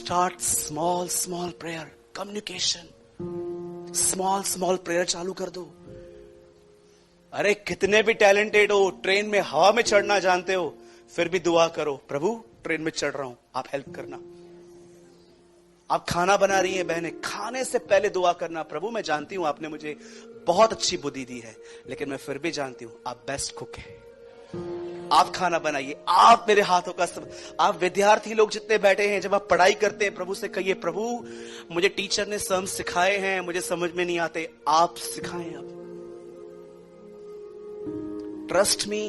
Start small small prayer, communication, small small prayer चालू कर दो। अरे कितने भी टैलेंटेड हो, ट्रेन में हवा में चढ़ना जानते हो, फिर भी दुआ करो, प्रभु ट्रेन में चढ़ रहा हूं, आप हेल्प करना। आप खाना बना रही हैं बहनें, खाने से पहले दुआ करना, प्रभु मैं जानती हूं आपने मुझे बहुत अच्छी बुद्धि दी है, लेकिन मैं फिर भी जानती हूं आप बेस्ट कुक है, आप खाना बनाइए, आप मेरे हाथों का सब। आप विद्यार्थी लोग जितने बैठे हैं, जब आप पढ़ाई करते हैं, प्रभु से कहिए, प्रभु मुझे टीचर ने सम सिखाए हैं, मुझे समझ में नहीं आते, आप सिखाएं। अब ट्रस्ट मी,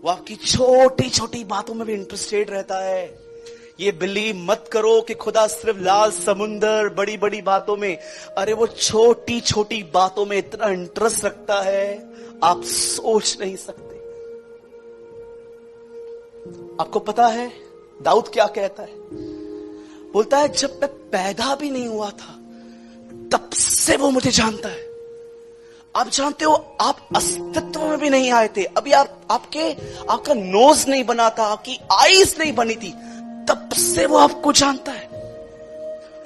वो आपकी छोटी छोटी बातों में भी इंटरेस्टेड रहता है। ये बिलीव मत करो कि खुदा सिर्फ लाल समुंदर बड़ी बड़ी बातों में, अरे वो छोटी छोटी बातों में इतना इंटरेस्ट रखता है, आप सोच नहीं सकते। आपको पता है दाऊद क्या कहता है? बोलता है जब मैं पैदा भी नहीं हुआ था तब से वो मुझे जानता है। आप जानते हो, आप अस्तित्व में भी नहीं आए थे, अभी आपका नोज नहीं बना था, आपकी आईज नहीं बनी थी, तब से वो आपको जानता है।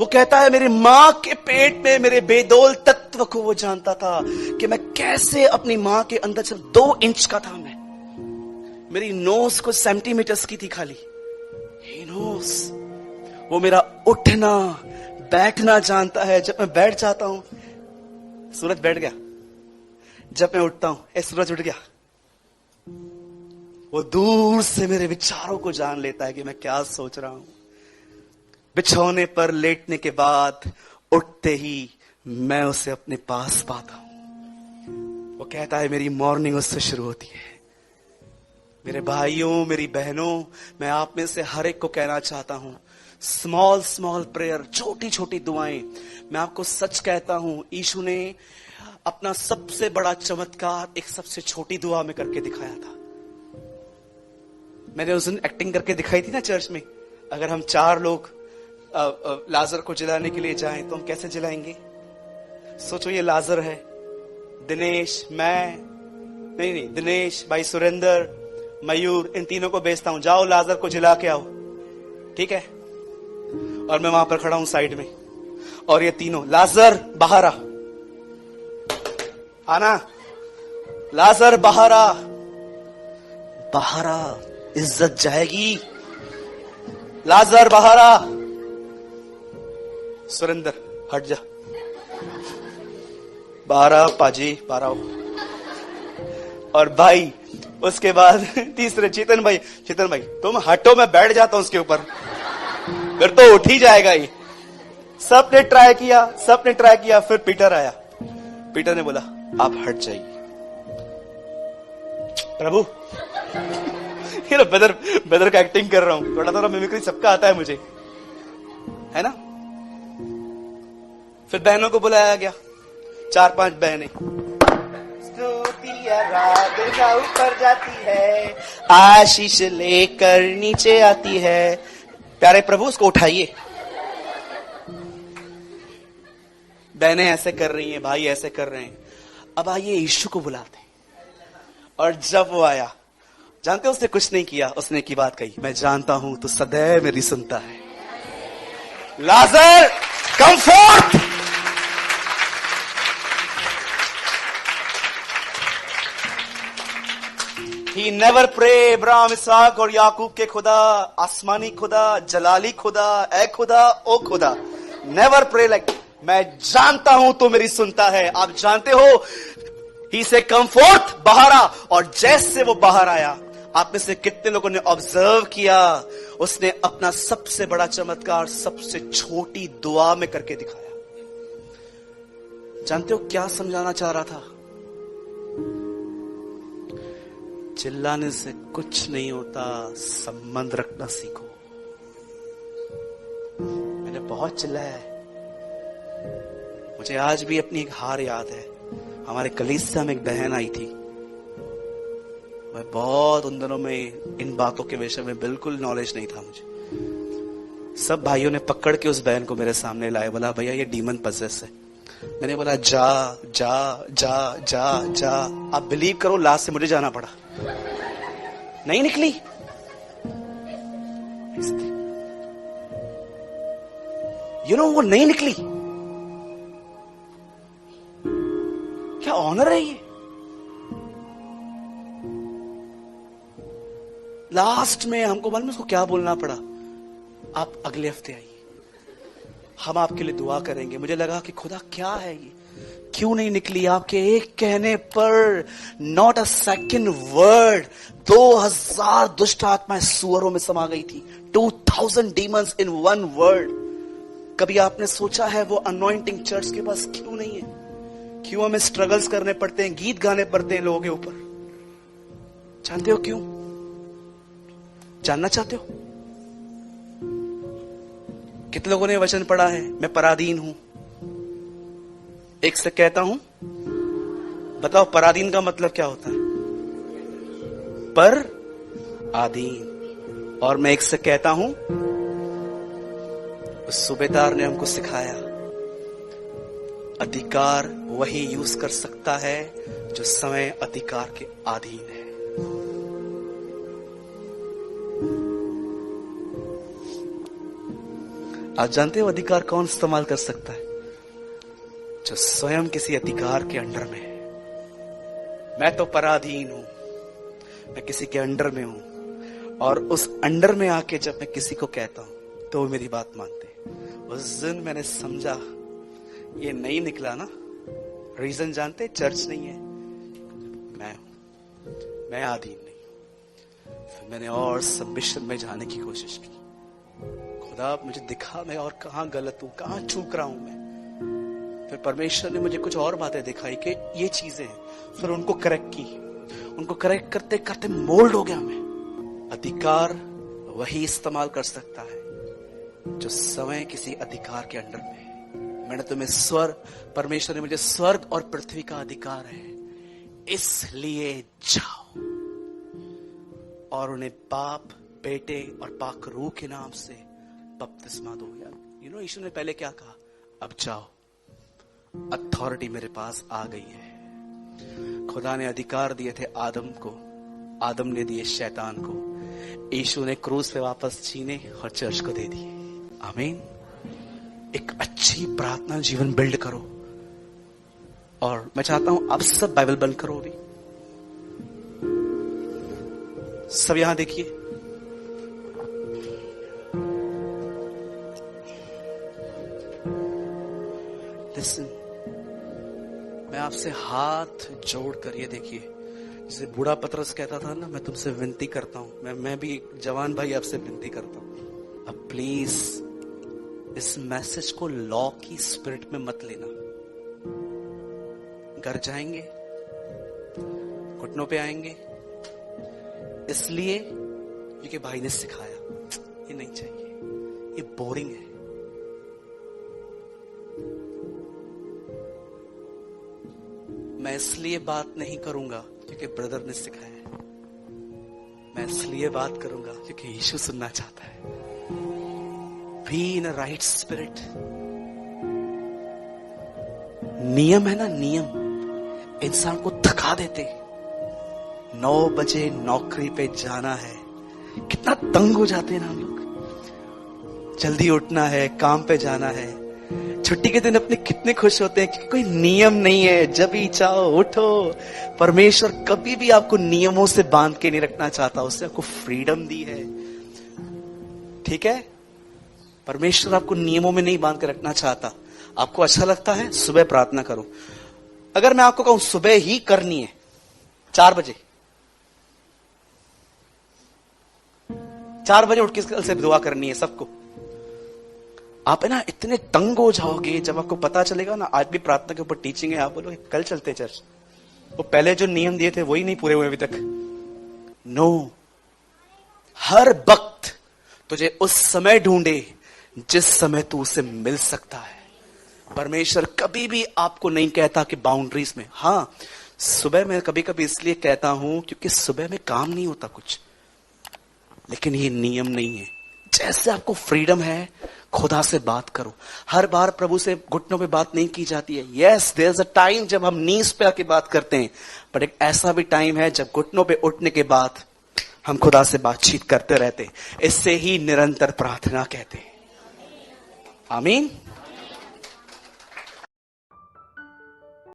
वो कहता है मेरी मां के पेट में मेरे बेदौल तत्व को वो जानता था कि मैं कैसे अपनी मां के अंदर, सिर्फ 2 इंच का था मैं, मेरी नोज कुछ सेंटीमीटर्स की थी खाली, ही नोज। वो मेरा उठना बैठना जानता है। जब मैं बैठ जाता हूं, सूरज बैठ गया, जब मैं उठता हूं, सूरज उठ गया, वो दूर से मेरे विचारों को जान लेता है कि मैं क्या सोच रहा हूं। बिछौने पर लेटने के बाद उठते ही मैं उसे अपने पास पाता हूं। वो कहता है मेरी मॉर्निंग उससे शुरू होती है। मेरे भाइयों, मेरी बहनों, मैं आप में से हर एक को कहना चाहता हूं, स्मॉल स्मॉल प्रेयर, छोटी छोटी दुआएं। मैं आपको सच कहता हूं, यीशु ने अपना सबसे बड़ा चमत्कार एक सबसे छोटी दुआ में करके दिखाया था। मैंने उस दिन एक्टिंग करके दिखाई थी ना चर्च में। अगर हम 4 लोग लाजर को जिलाने के लिए जाएं तो हम कैसे जिलाएंगे? सोचो, ये लाजर है, दिनेश, मैं नहीं, दिनेश भाई, सुरेंद्र, मयूर, इन तीनों को भेजता हूं, जाओ लाजर को जिला के आओ, ठीक है? और मैं वहां पर खड़ा हूं साइड में, और ये तीनों, लाजर बाहर आ, आना, लाजर बाहर आ, बाहर आ, इज्जत जाएगी, लाजर बाहर आ, सुरेंद्र हट जा, बाहर आ पाजी, बाहर आओ। और भाई उसके बाद तीसरे चेतन भाई तुम हटो, मैं बैठ जाता हूं उसके ऊपर, फिर तो उठ ही जाएगा ये। सबने ट्राई किया, फिर पीटर आया। पीटर ने बोला आप हट जाइए। प्रभु, ये ना बेदर का एक्टिंग कर रहा हूं, थोड़ा मिमिक्री सबका आता है मुझे, है ना? फिर बहनों को बुलाया गया, 4-5 बहनें, दुर्गा ऊपर जाती है, आशीष लेकर नीचे आती है। प्यारे प्रभु उसको उठाइए। बहनें ऐसे कर रही हैं, भाई ऐसे कर रहे हैं। अब आइए यीशु को बुलाते हैं। और जब वो आया, जानते उसने कुछ नहीं किया, उसने की बात कही, मैं जानता हूं तू सदैव मेरी सुनता है, Lazarus come forth. He never pray इब्राहिम, इसहाक और याकूब के खुदा, आसमानी खुदा, जलाली खुदा, ए खुदा, ओ खुदा, never pray like, मैं जानता हूं तो मेरी सुनता है। आप जानते हो, he say come forth, बाहर आ। और जैसे वो बाहर आया, आप में से कितने लोगों ने ऑब्जर्व किया, उसने अपना सबसे बड़ा चमत्कार सबसे छोटी दुआ में करके दिखाया। जानते हो क्या समझाना चाह रहा था? चिल्लाने से कुछ नहीं होता, संबंध रखना सीखो। मैंने बहुत चिल्लाया है, मुझे आज भी अपनी एक हार याद है। हमारे कलीसिया में एक बहन आई थी, मैं बहुत उन दिनों में इन बातों के विषय में बिल्कुल नॉलेज नहीं था मुझे। सब भाइयों ने पकड़ के उस बहन को मेरे सामने लाए, बोला भैया ये डीमन पजेस है। मैंने बोला जा जा जा जा जा। आप बिलीव करो, लास्ट से मुझे जाना पड़ा, नहीं निकली। वो नहीं निकली। क्या ऑनर है ये। लास्ट में हमको मालूम उसको क्या बोलना पड़ा, आप अगले हफ्ते आइए, हम आपके लिए दुआ करेंगे। मुझे लगा कि खुदा क्या है ये, क्यों नहीं निकली। आपके एक कहने पर, नॉट अ सेकेंड वर्ड, 2000 दुष्ट आत्माएं सुअरों में समा गई थी। 2000 डीमंस इन वन वर्ड। कभी आपने सोचा है वो अनॉइंटिंग चर्च के पास क्यों नहीं है? क्यों हमें स्ट्रगल्स करने पड़ते हैं, गीत गाने पड़ते हैं लोगों के ऊपर? जानते हो क्यों? जानना चाहते हो? कितने लोगों ने वचन पढ़ा है, मैं पराधीन हूं? एक से कहता हूं, बताओ पराधीन का मतलब क्या होता है? पर आधीन। और मैं एक से कहता हूं, उस सूबेदार ने हमको सिखाया, अधिकार वही यूज कर सकता है जो समय अधिकार के अधीन है। आप जानते हो अधिकार कौन इस्तेमाल कर सकता है? जो स्वयं किसी अधिकार के अंडर में है। मैं तो पराधीन हूं, मैं किसी के अंडर में हूं, और उस अंडर में आके जब मैं किसी को कहता हूं तो वो मेरी बात मानते हैं। उस दिन मैंने समझा ये नहीं निकला ना, रीजन जानते? चर्च नहीं है, मैं हूं, मैं अधीन नहीं हूं। फिर मैंने और सबमिशन में जाने की कोशिश की। खुदा मुझे दिखा मैं और कहां गलत हूं, कहां चूक रहा हूं मैं। फिर परमेश्वर ने मुझे कुछ और बातें दिखाई कि ये चीजें हैं। फिर उनको करेक्ट की। उनको करेक्ट करते करते मोल्ड हो गया मैं। अधिकार वही इस्तेमाल कर सकता है जो समय किसी अधिकार के अंडर में है। मैंने तुम्हें परमेश्वर ने मुझे स्वर्ग और पृथ्वी का अधिकार है, इसलिए जाओ और उन्हें बाप, बेटे और पाक रूह के नाम से बपतिस्मा दो। यार यीशु ने पहले क्या कहा? अब जाओ, अथॉरिटी मेरे पास आ गई है। खुदा ने अधिकार दिए थे आदम को, आदम ने दिए शैतान को। यीशु ने क्रूस पे वापस छीने और चर्च को दे दिए। आमीन। एक अच्छी प्रार्थना जीवन बिल्ड करो। और मैं चाहता हूं आप सब बाइबल बंद करो अभी, सब यहां देखिए। लिसन, मैं आपसे हाथ जोड़कर ये देखिए, जैसे बूढ़ा पतरस कहता था ना, मैं तुमसे विनती करता हूं, मैं भी जवान भाई आपसे विनती करता हूं, अब प्लीज इस मैसेज को लॉ की स्पिरिट में मत लेना। घर जाएंगे, घुटनों पे आएंगे, इसलिए क्योंकि भाई ने सिखाया। ये नहीं चाहिए, ये बोरिंग है। मैं इसलिए बात नहीं करूंगा क्योंकि ब्रदर ने सिखाया है, मैं इसलिए बात करूंगा क्योंकि यीशु सुनना चाहता है। Be in a right spirit. नियम है ना, नियम इंसान को थका देते। 9 बजे नौकरी पे जाना है, कितना तंग हो जाते हैं ना हम लोग। जल्दी उठना है, काम पे जाना है। छुट्टी के दिन अपने कितने खुश होते हैं क्योंकि कोई नियम नहीं है, जब भी चाहो उठो। परमेश्वर कभी भी आपको नियमों से बांध के नहीं रखना चाहता, उसने आपको फ्रीडम दी है। ठीक है, परमेश्वर आपको नियमों में नहीं बांध के रखना चाहता। आपको अच्छा लगता है सुबह प्रार्थना करो। अगर मैं आपको कहूं सुबह ही करनी है 4 बजे, 4 बजे उठ के कल से दुआ करनी है सबको, आप है ना इतने तंग हो जाओगे जब आपको पता चलेगा ना आज भी प्रार्थना के ऊपर टीचिंग है, आप बोलोगे कल चलते चर्च। वो पहले जो नियम दिए थे वही नहीं पूरे हुए अभी तक। नो, हर वक्त तुझे उस समय ढूंढे जिस समय तू उसे मिल सकता है। परमेश्वर कभी भी आपको नहीं कहता कि बाउंड्रीज में। हाँ, सुबह मैं कभी कभी इसलिए कहता हूं क्योंकि सुबह में काम नहीं होता कुछ, लेकिन ये नियम नहीं है। जैसे आपको फ्रीडम है, खुदा से बात करो। हर बार प्रभु से घुटनों पे बात नहीं की जाती है। Yes, there is a time जब हम नीज पे आके बात करते हैं, पर एक ऐसा भी टाइम है जब घुटनों पे उठने के बाद हम खुदा से बातचीत करते रहते हैं। इससे ही निरंतर प्रार्थना कहते हैं। आमीन।